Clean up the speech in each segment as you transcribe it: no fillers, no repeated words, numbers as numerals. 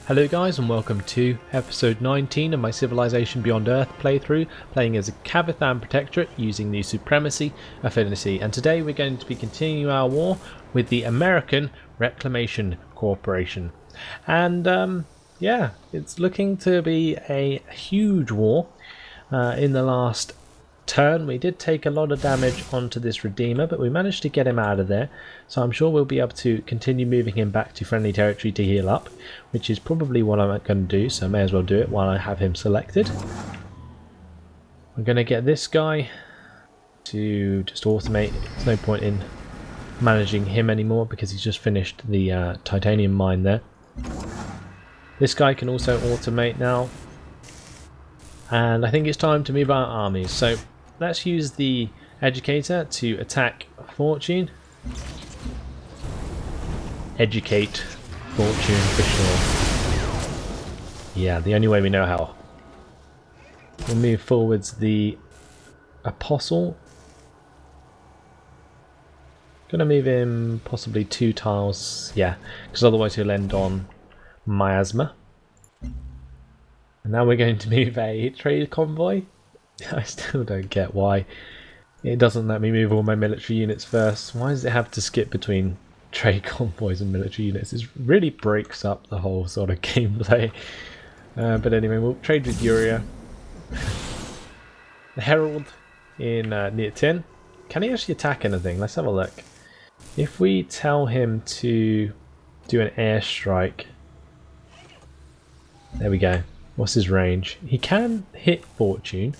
Hello guys and welcome to episode 19 of my Civilization Beyond Earth playthrough, playing as a Kavithan Protectorate using the Supremacy, Affinity, and today we're going to be continuing our war with the American Reclamation Corporation. And yeah, it's looking to be a huge war. In the last turn we did take a lot of damage onto this Redeemer, but we managed to get him out of there, so I'm sure we'll be able to continue moving him back to friendly territory to heal up, which is probably what I'm going to do, so I may as well do it while I have him selected. I'm going to get this guy to just automate. There's no point in managing him anymore because he's just finished the titanium mine there. This guy can also automate now, and I think it's time to move our armies, so let's use the educator to attack Fortune. Educate Fortune for sure. Yeah, the only way we know how. We'll move forwards the Apostle. Gonna move him possibly 2 tiles, yeah, because otherwise he'll end on Miasma. And now we're going to move a trade convoy. I still don't get why it doesn't let me move all my military units first. Why does it have to skip between trade convoys and military units? It really breaks up the whole sort of gameplay. But anyway, we'll trade with Uria. The Herald in near 10. Can he actually attack anything? Let's have a look. If we tell him to do an airstrike. There we go. What's his range? He can hit Fortune.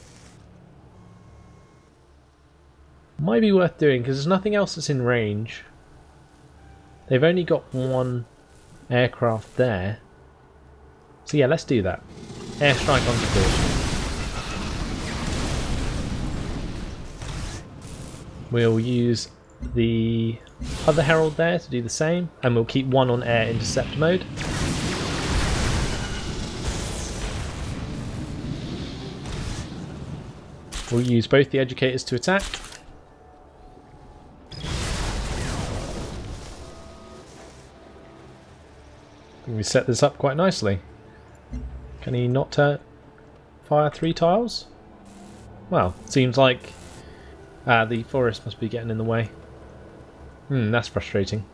Might be worth doing because there's nothing else that's in range. They've only got 1 aircraft there. So yeah, let's do that. Airstrike onto Fortune. We'll use the other Herald there to do the same, and we'll keep 1 on air intercept mode. We'll use both the educators to attack. We set this up quite nicely. Can he not fire 3 tiles? Well, seems like the forest must be getting in the way. That's frustrating.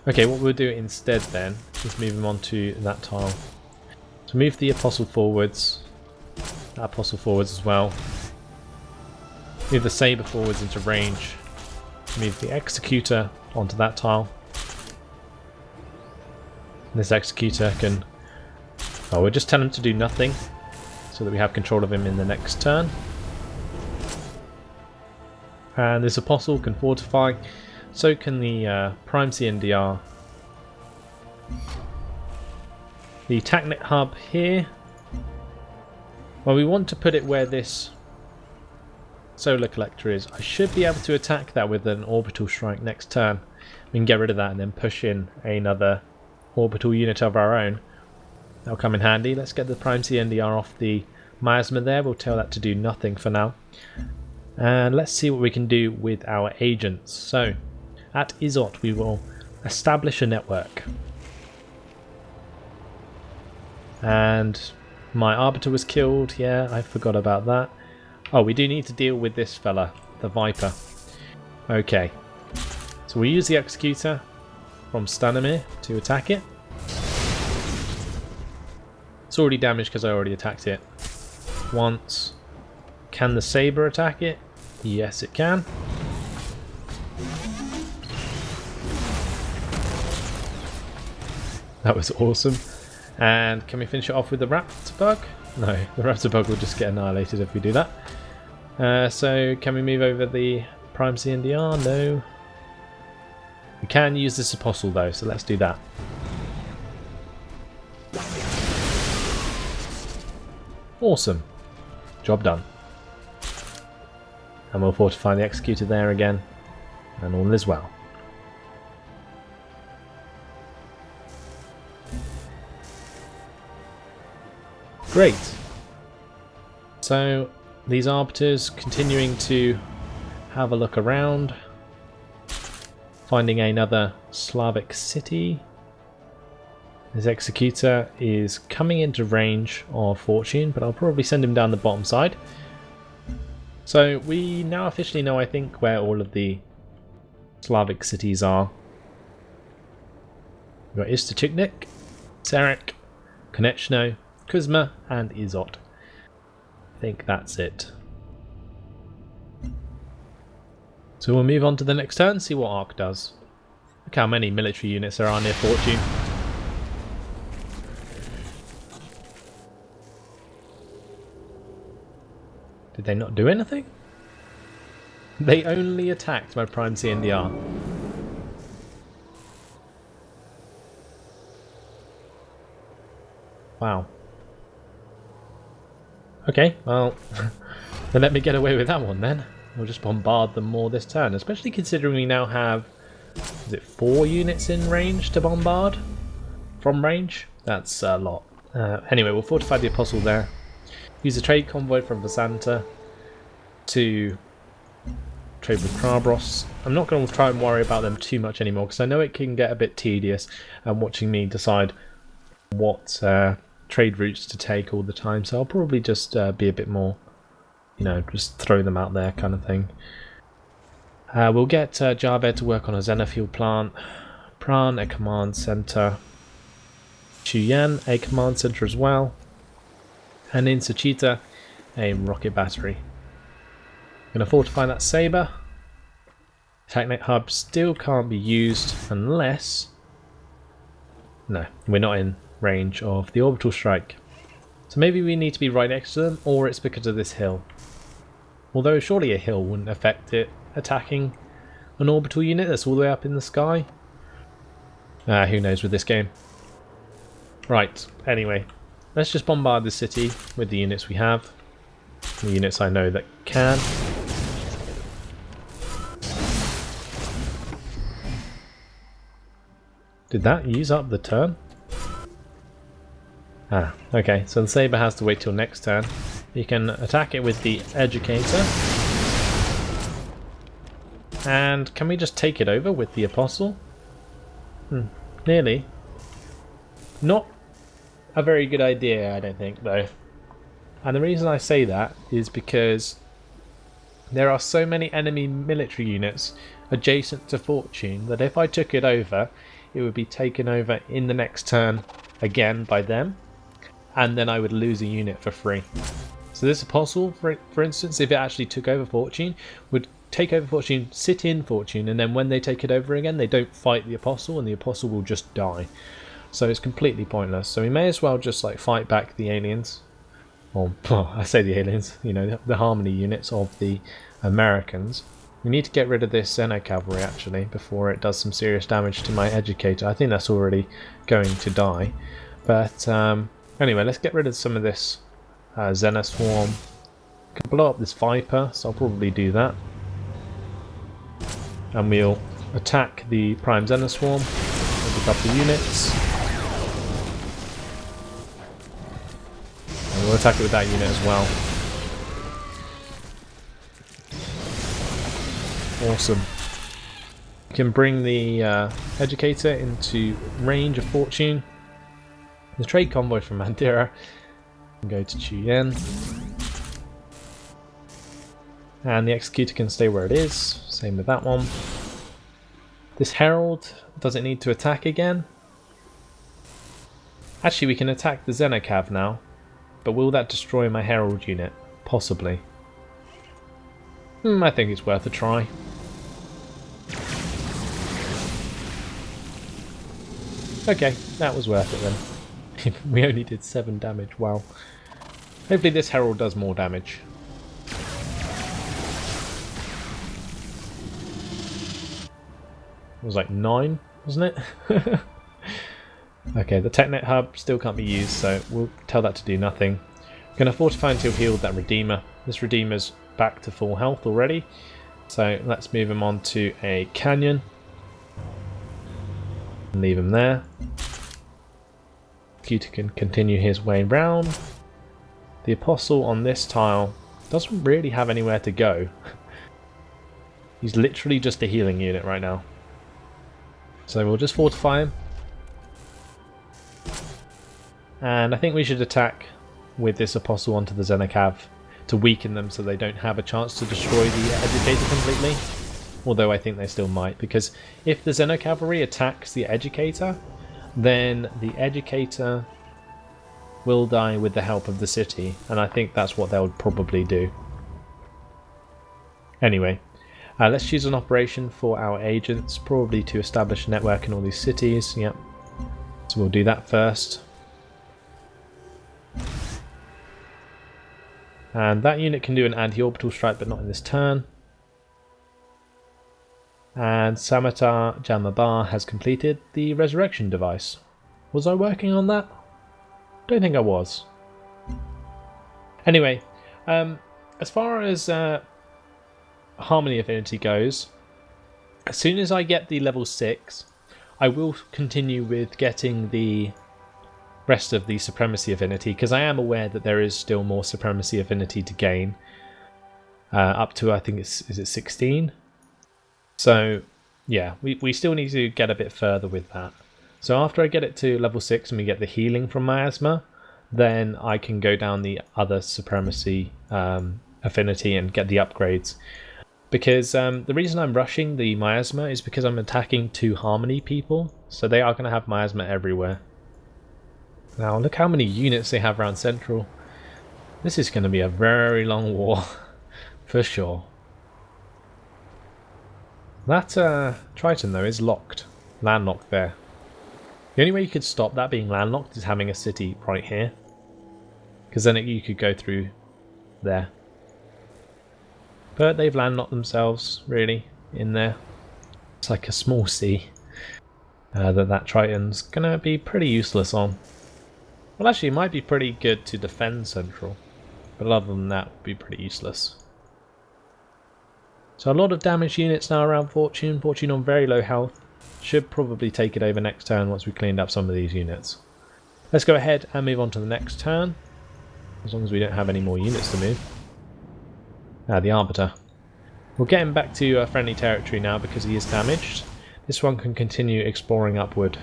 Okay, what we'll do instead then is move him onto that tile. So move the Apostle forwards. That Apostle forwards as well. Move the Saber forwards into range. Move the Executor onto that tile. And this Executor can... oh, we'll just tell him to do nothing so that we have control of him in the next turn. And this Apostle can fortify. So can the Prime CNDR. The TACnet hub here. Well, we want to put it where this solar collector is. I should be able to attack that with an orbital strike next turn. We can get rid of that and then push in another orbital unit of our own. That'll come in handy. Let's get the Prime CNDR off the Miasma there. We'll tell that to do nothing for now. And let's see what we can do with our agents. So, at Izot we will establish a network. And my Arbiter was killed, yeah, I forgot about that. Oh, we do need to deal with this fella, the Viper. Okay, so we use the Executor from Stanimir to attack it. It's already damaged because I already attacked it once. Can the Saber attack it? Yes, it can. That was awesome. And can we finish it off with the Raptor Bug? No, the Raptor Bug will just get annihilated if we do that. So can we move over the Prime CNDR? No. We can use this Apostle though, so let's do that. Awesome. Job done. And we'll fortify the Executor there again. And all is well. Great. So these Arbiters continuing to have a look around. Finding another Slavic city. His executor is coming into range of Fortune, but I'll probably send him down the bottom side. So we now officially know, I think, where all of the Slavic cities are. We've got Istochnik, Serek, Konechno, Kuzma, and Izot. I think that's it. So we'll move on to the next turn, see what Ark does. Look how many military units there are near Fortune. Did they not do anything? They only attacked my Prime CNDR. Wow. Okay, well, then let me get away with that one then. We'll just bombard them more this turn, especially considering we now have, is it 4 units in range to bombard? From range? That's a lot. Anyway, we'll fortify the Apostle there. Use a trade convoy from Vasanta to trade with Krabros. I'm not going to try and worry about them too much anymore because I know it can get a bit tedious watching me decide what trade routes to take all the time. So I'll probably just be a bit more, you know, just throw them out there kind of thing. We'll get Javed to work on a Xenofuel plant, Pran a command center, Chuyan a command center as well, and in Suchita a rocket battery. Going to fortify that Sabre. Technet hub still can't be used unless... No, we're not in range of the orbital strike. So maybe we need to be right next to them, or it's because of this hill. Although surely a hill wouldn't affect it attacking an orbital unit that's all the way up in the sky. Who knows with this game. Right, anyway, let's just bombard the city with the units we have. The units I know that can. Did that use up the turn? Ah, okay, so the Sabre has to wait till next turn. You can attack it with the Educator. And can we just take it over with the Apostle? Nearly. Not a very good idea, I don't think, though. And the reason I say that is because there are so many enemy military units adjacent to Fortune that if I took it over, it would be taken over in the next turn again by them, and then I would lose a unit for free. So this Apostle, for instance, if it actually took over Fortune, would take over Fortune, sit in Fortune, and then when they take it over again, they don't fight the Apostle, and the Apostle will just die. So it's completely pointless. So we may as well just like fight back the aliens. Or, well, I say the aliens, you know, the Harmony units of the Americans. We need to get rid of this Xeno cavalry actually before it does some serious damage to my Educator. I think that's already going to die. But anyway, let's get rid of some of this Xeno swarm. We can blow up this Viper, so I'll probably do that. And we'll attack the Prime Xeno swarm with a couple of units. And we'll attack it with that unit as well. Awesome. We can bring the Educator into range of Fortune. The trade convoy from Mandira can go to Chuyen. And the Executor can stay where it is. Same with that one. This Herald, does it need to attack again? Actually, we can attack the Xenocav now. But will that destroy my Herald unit? Possibly. I think it's worth a try. Okay, that was worth it then. We only did 7 damage, wow. Hopefully this Herald does more damage. It was like 9, wasn't it? Okay, the Technet hub still can't be used, so we'll tell that to do nothing. We're going to fortify until healed that Redeemer. This Redeemer's back to full health already, so let's move him on to a Canyon. And leave him there. Executor can continue his way round. The Apostle on this tile doesn't really have anywhere to go. He's literally just a healing unit right now. So we'll just fortify him. And I think we should attack with this apostle onto the Xenocav to weaken them so they don't have a chance to destroy the educator completely. Although I think they still might, because if the Xenocavalry attacks the educator, then the educator will die with the help of the city, and I think that's what they'll probably do. Anyway, let's choose an operation for our agents, probably to establish a network in all these cities. Yep. So we'll do that first. And that unit can do an anti-orbital strike, but not in this turn. And Samatar Jamabar has completed the resurrection device. Was I working on that? Don't think I was. Anyway, as far as Harmony Affinity goes, as soon as I get the level 6, I will continue with getting the rest of the Supremacy Affinity, because I am aware that there is still more Supremacy Affinity to gain. Up to, I think is it 16? So, yeah, we still need to get a bit further with that. So after I get it to level 6 and we get the healing from Miasma, then I can go down the other Supremacy Affinity and get the upgrades. Because the reason I'm rushing the Miasma is because I'm attacking 2 Harmony people, so they are going to have Miasma everywhere. Now look how many units they have around Central. This is going to be a very long war, for sure. That Triton though is locked, landlocked there. The only way you could stop that being landlocked is having a city right here, because then you could go through there. But they've landlocked themselves really in there. It's like a small sea that Triton's gonna be pretty useless on. Well, actually, it might be pretty good to defend Central, but other than that, it would be pretty useless. So a lot of damaged units now around Fortune. Fortune on very low health. Should probably take it over next turn once we've cleaned up some of these units. Let's go ahead and move on to the next turn, as long as we don't have any more units to move. The Arbiter. We'll get him back to friendly territory now because he is damaged. This one can continue exploring upward.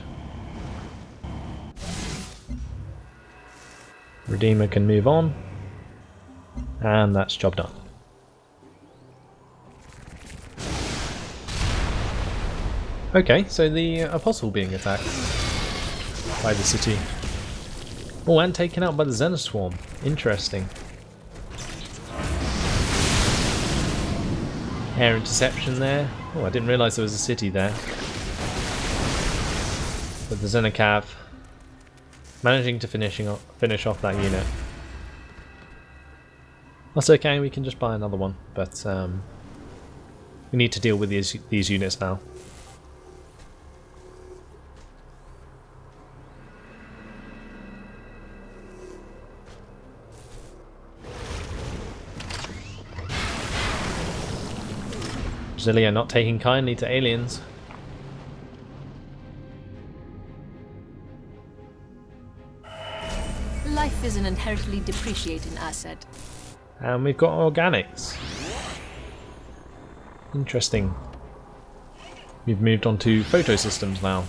Redeemer can move on. And that's job done. Okay, so the Apostle being attacked by the city. Oh, and taken out by the Xenoswarm. Interesting. Air interception there. Oh, I didn't realise there was a city there. But the Xenocav managing to finish off that unit. That's okay, we can just buy another one, but we need to deal with these units now. Brasilia not taking kindly to aliens. Life is an inherently depreciating asset. And we've got organics. Interesting. We've moved on to photo systems now.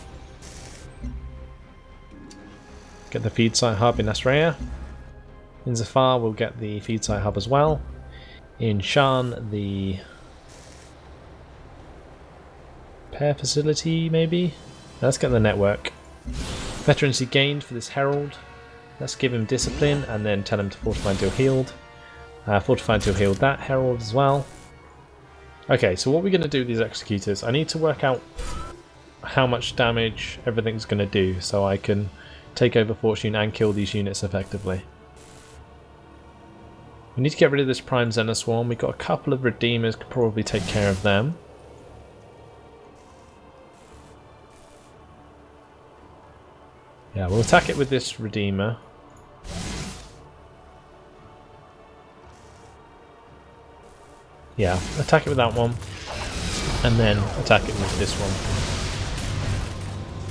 Get the feed site hub in Astrea. In Zafar we'll get the feed site hub as well. In Shan the repair facility maybe? Let's get the network. Veterancy gained for this Herald. Let's give him discipline and then tell him to fortify until healed. Fortify until healed that Herald as well. Okay, so what we're going to do with these executors, I need to work out how much damage everything's going to do so I can take over Fortune and kill these units effectively. We need to get rid of this Prime Xenoswarm. We've got a couple of Redeemers, could probably take care of them. Yeah, we'll attack it with this Redeemer. Yeah, attack it with that one. And then attack it with this one.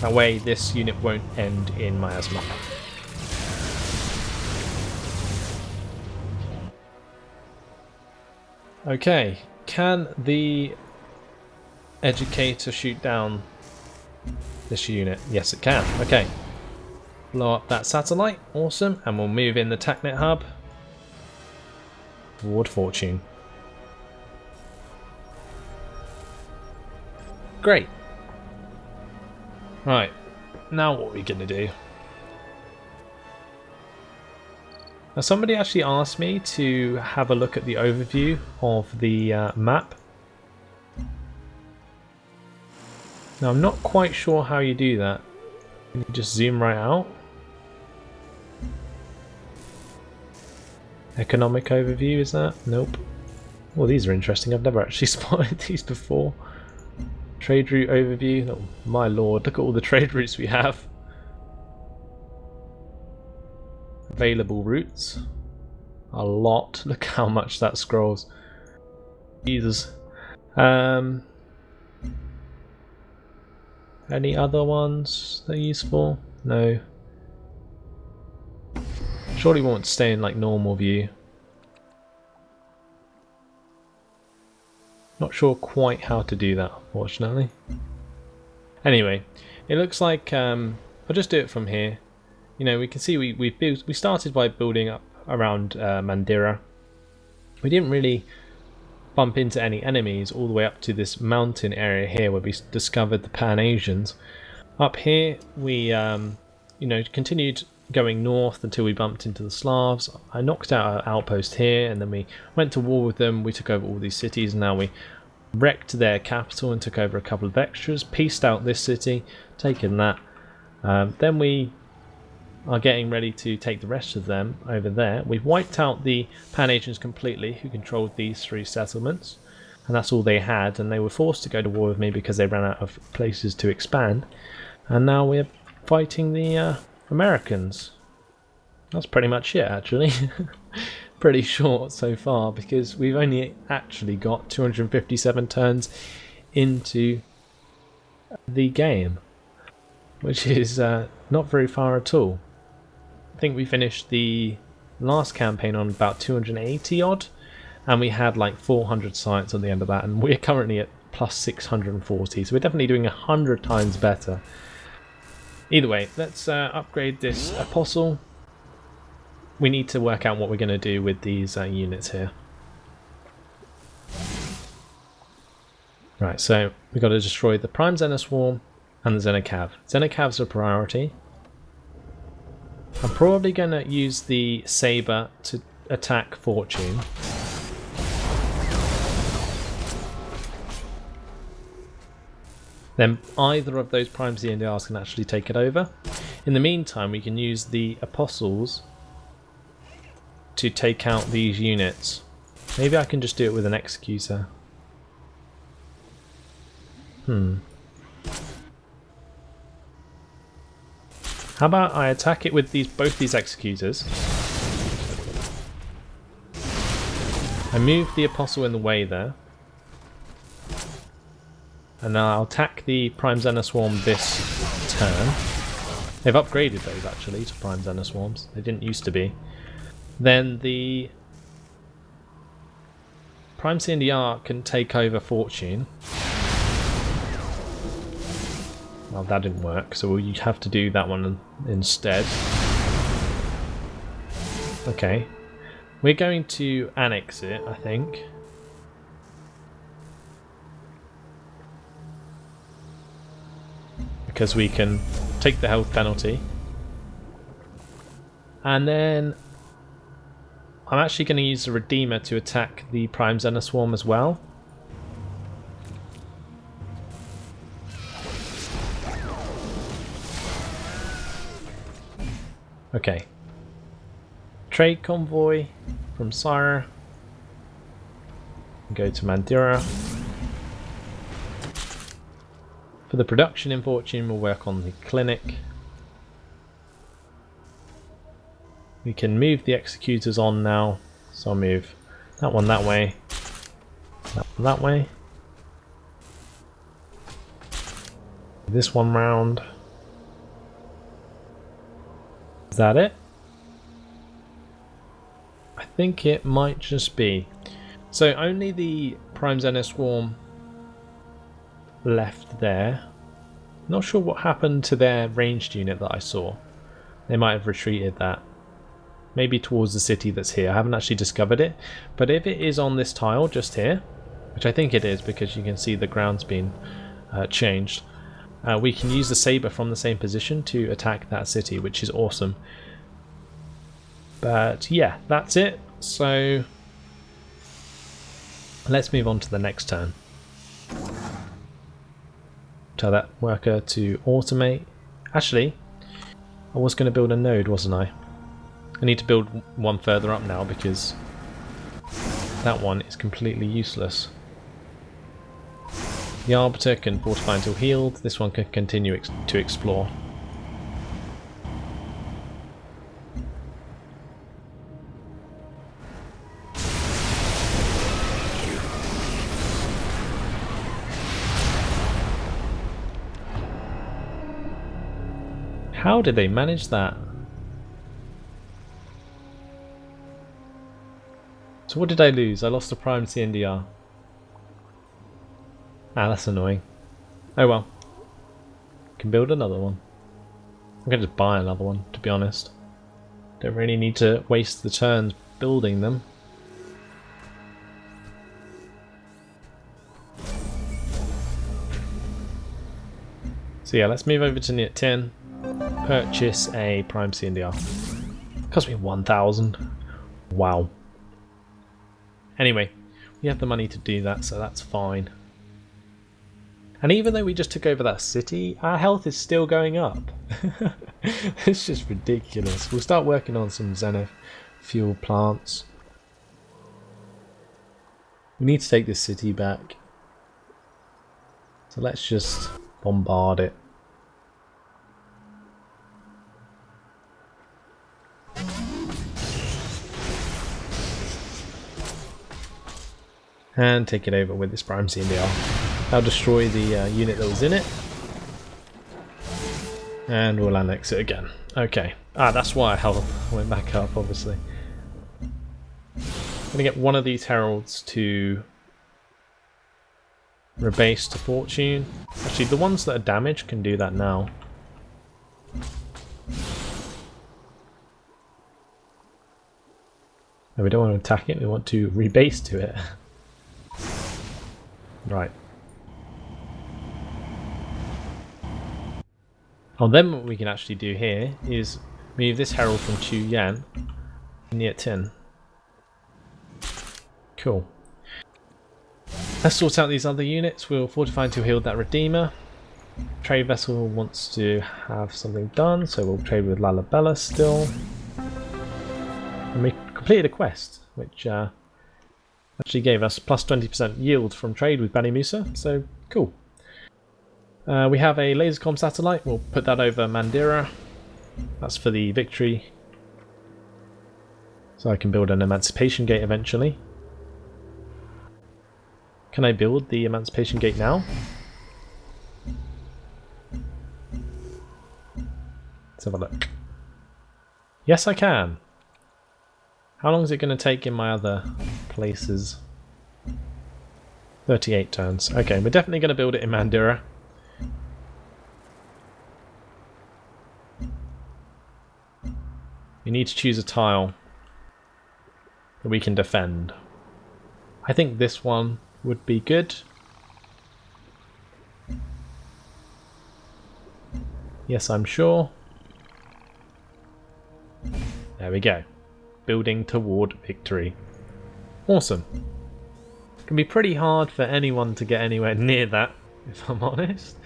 That way this unit won't end in miasma. Okay, can the Educator shoot down this unit? Yes, it can. Okay. blow up that satellite. Awesome. And we'll move in the TACnet hub toward Fortune. Great. Right. Now what are we going to do? Now somebody actually asked me to have a look at the overview of the map. Now I'm not quite sure how you do that. Can you just zoom right out? Economic overview, is that? Nope. Well, these are interesting. I've never actually spotted these before. Trade route overview. Oh, my lord, look at all the trade routes we have. Available routes. A lot. Look how much that scrolls. Jesus. Any other ones that are useful? No. Surely we want to stay in like normal view. Not sure quite how to do that, unfortunately. Anyway, it looks like I'll just do it from here. You know, we can see we started by building up around Mandira. We didn't really bump into any enemies all the way up to this mountain area here where we discovered the Pan-Asians. Up here we you know, continued going north until we bumped into the Slavs. I knocked out an outpost here and then we went to war with them. We took over all these cities and now we wrecked their capital and took over a couple of extras, pieced out this city, taken that. Then we are getting ready to take the rest of them over there. We've wiped out the Pan-Asians completely, who controlled these 3 settlements, and that's all they had, and they were forced to go to war with me because they ran out of places to expand. And now we're fighting the Americans. That's pretty much it, actually. Pretty short so far because we've only actually got 257 turns into the game, which is not very far at all. I think we finished the last campaign on about 280 odd, and we had like 400 science on the end of that, and we're currently at plus 640, so we're definitely doing 100 times better. Either way, let's upgrade this apostle. We need to work out what we're going to do with these units here. Right, so we've got to destroy the Prime Xena Swarm and the Xenocav. Xenocav's a priority. I'm probably going to use the Saber to attack Fortune. Then either of those Prime CNDRs can actually take it over. In the meantime, we can use the Apostles to take out these units. Maybe I can just do it with an Executor. How about I attack it with both these Executors. I move the Apostle in the way there. And now I'll attack the Prime Xena Swarm this turn. They've upgraded those actually to Prime Xena Swarms. They didn't used to be. Then the Prime CNDR can take over Fortune. Well, that didn't work, so we'll have to do that one instead. Okay. We're going to annex it, I think. Because we can take the health penalty. And then I'm actually going to use the Redeemer to attack the Prime Xena Swarm as well. Okay. Trade convoy from Syra. Go to Mandira. For the production in Fortune, we'll work on the clinic. We can move the executors on now, so I'll move that one that way, that one that way, this one round. Is that it? I think it might just be. So only the Prime Xena Swarm left there. Not sure what happened to their ranged unit that I saw. They might have retreated that. Maybe towards the city that's here. I haven't actually discovered it. But if it is on this tile just here, which I think it is because you can see the ground's been changed, we can use the saber from the same position to attack that city, which is awesome. But yeah, that's it. So let's move on to the next turn. Tell that worker to automate. Actually, I was going to build a node, wasn't I? I need to build one further up now because that one is completely useless. The Arbiter can fortify until healed. This one can continue to explore. How did they manage that? So what did I lose? I lost a prime CNDR. Ah, that's annoying. Oh well. Can build another one. I'm going to just buy another one, to be honest. Don't really need to waste the turns building them. So yeah, let's move over to Near 10. Purchase a prime CNDR. Cost me 1,000. Wow. Anyway, we have the money to do that, so that's fine. And even though we just took over that city, our health is still going up. It's just ridiculous. We'll start working on some Zenith fuel plants. We need to take this city back. So let's just bombard it. And take it over with this prime CNDR. I'll destroy the unit that was in it. And we'll annex it again. Okay. Ah, that's why health went back up, obviously. I'm going to get one of these heralds to rebase to fortune. Actually, the ones that are damaged can do that now. No, we don't want to attack it, we want to rebase to it. Right. Oh, then what we can actually do here is move this herald from Chu Yan near 10. Cool. Let's sort out these other units. We'll fortify until healed that Redeemer. Trade vessel wants to have something done, so we'll trade with Lalabella still. And we completed a quest, which actually gave us plus 20% yield from trade with Bani Musa, so cool. We have a lasercom satellite, we'll put that over Mandira. That's for the victory. So I can build an emancipation gate eventually. Can I build the emancipation gate now? Let's have a look. Yes, I can. How long is it going to take in my other places? 38 turns. Okay, we're definitely going to build it in Mandira. We need to choose a tile that we can defend. I think this one would be good. Yes, I'm sure. There we go. Building toward victory. Awesome. It can be pretty hard for anyone to get anywhere near that, if I'm honest.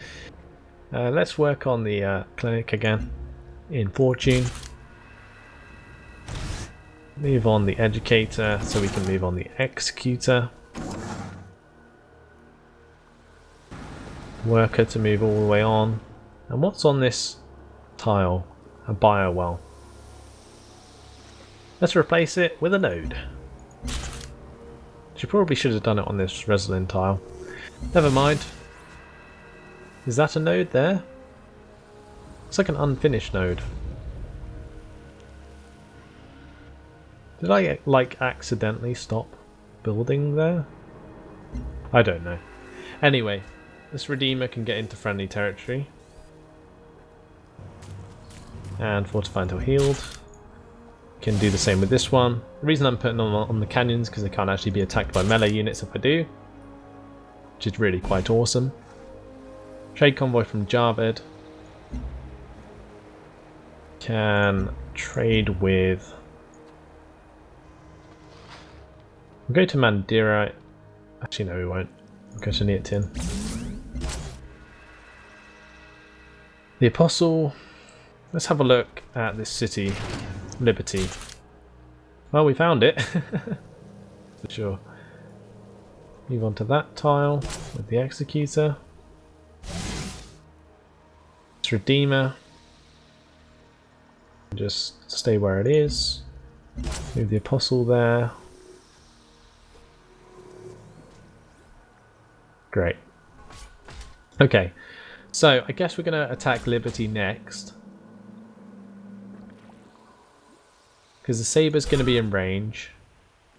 Let's work on the clinic again in Fortune. Move on the Educator so we can move on the Executor. Worker to move all the way on. And what's on this tile? A biowell. Let's replace it with a node. She probably should have done it on this Resolin tile. Never mind. Is that a node there? It's like an unfinished node. Did I like accidentally stop building there? I don't know. Anyway, this Redeemer can get into friendly territory. and fortify until healed. Can do the same with this one. The reason I'm putting on the canyons because they can't actually be attacked by melee units if I do, which is really quite awesome. Trade convoy from Javed. Can trade with. We'll go to Mandira. Actually, no, we won't. We'll go to Niatin. The Apostle. Let's have a look at this city, Liberty. Well, we found it. For sure. Move on to that tile with the Executor. This Redeemer. Just stay where it is. Move the Apostle there. Great. Okay, so I guess we're going to attack Liberty next. Because the Saber's going to be in range.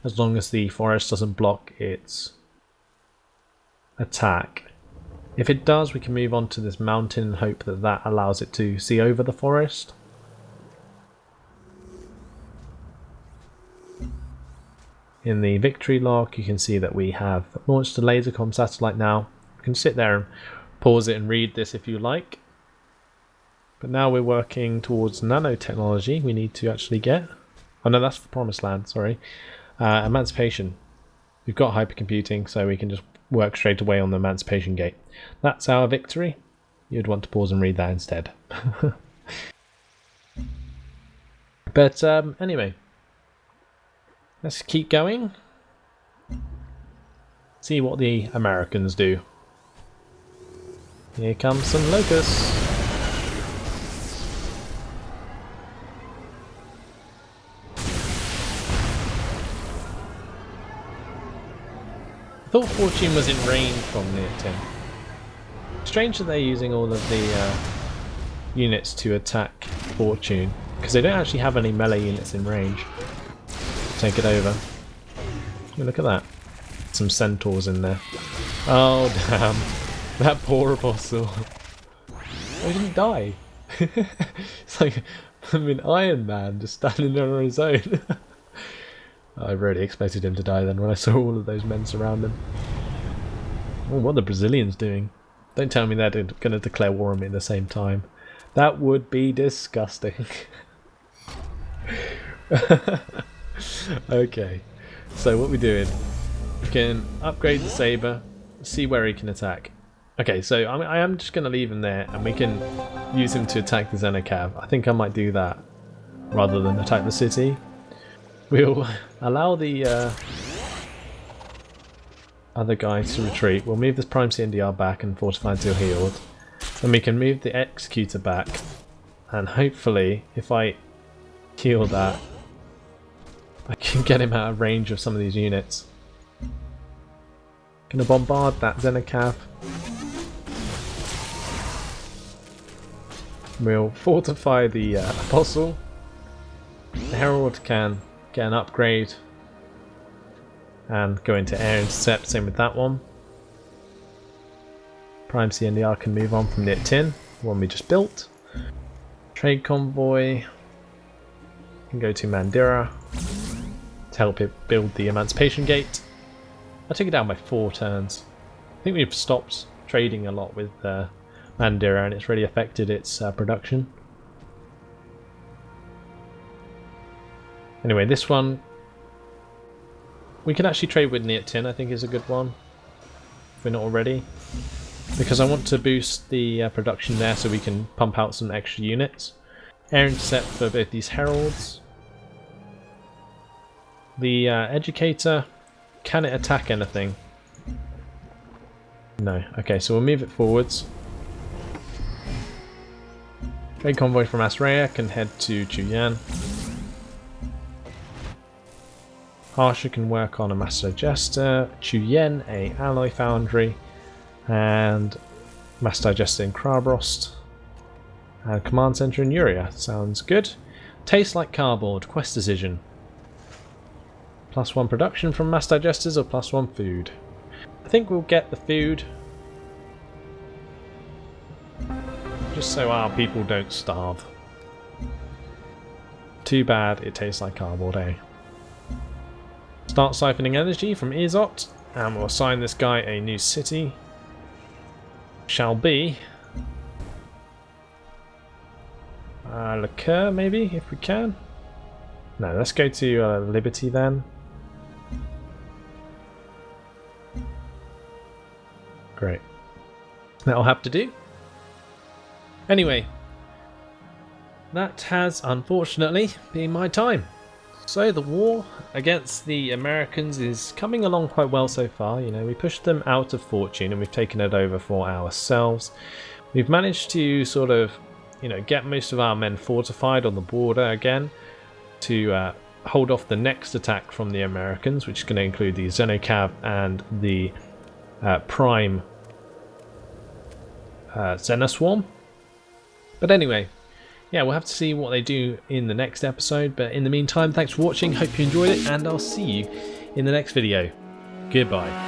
As long as the forest doesn't block its attack. If it does, we can move on to this mountain and hope that that allows it to see over the forest. In the victory log, you can see that we have launched a lasercom satellite now. You can sit there and pause it and read this if you like. But now we're working towards nanotechnology we need to actually get. Oh no, that's for Promised Land, sorry. Emancipation. We've got hypercomputing, so we can just work straight away on the Emancipation Gate. That's our victory. You'd want to pause and read that instead. But anyway. Let's keep going. See what the Americans do. Here comes some locusts. I thought Fortune was in range from Niatin. Strange that they're using all of the units to attack Fortune, because they don't actually have any melee units in range. Take it over. Oh, look at that. Some centaurs in there. Oh damn. That poor Apostle. Oh, he didn't die. It's like Iron Man just standing there on his own. I really expected him to die then when I saw all of those men surround him. Oh, what are the Brazilians doing? Don't tell me they're going to declare war on me at the same time. That would be disgusting. Okay, so what we're doing, we can upgrade the Saber, see where he can attack. Okay, so I am just going to leave him there and we can use him to attack the Xenocav. I think I might do that rather than attack the city. We'll allow the other guys to retreat. We'll move this Prime CNDR back and fortify until healed. Then we can move the Executor back and hopefully if I heal that I can get him out of range of some of these units. Gonna bombard that Xenocav. We'll fortify the Apostle. The Herald can get an upgrade and go into air intercept, same with that one. Prime CNDR can move on from Niatin, the one we just built. Trade convoy can go to Mandira to help it build the Emancipation Gate. I took it down by 4 turns. I think we've stopped trading a lot with Mandira and it's really affected its production. Anyway, this one we can actually trade with Niatin, I think is a good one, if we're not already. Because I want to boost the production there so we can pump out some extra units. Air intercept for both these heralds. The Educator, can it attack anything? No. Okay, so we'll move it forwards. Trade convoy from Asraya can head to Chuyan. Harsha can work on a Master Digester, Chuyen a Alloy Foundry, and Master Digester in Krabrost, and Command Center in Uria. Sounds good. Tastes like cardboard. Quest decision. +1 production from Mass Digesters or +1 food? I think we'll get the food. Just so our people don't starve. Too bad it tastes like cardboard, eh? Start siphoning energy from Izot, and we'll assign this guy a new city. Shall be Liqueur, maybe, if we can. No, let's go to Liberty then. Great. That'll have to do. Anyway, that has unfortunately been my time. So the war against the Americans is coming along quite well so far. You know, we pushed them out of fortune and we've taken it over for ourselves. We've managed to sort of, you know, get most of our men fortified on the border again to hold off the next attack from the Americans, which is going to include the Xenocav and the Prime Xenoswarm. But anyway, yeah, we'll have to see what they do in the next episode. But in the meantime, thanks for watching. Hope you enjoyed it, and I'll see you in the next video. Goodbye.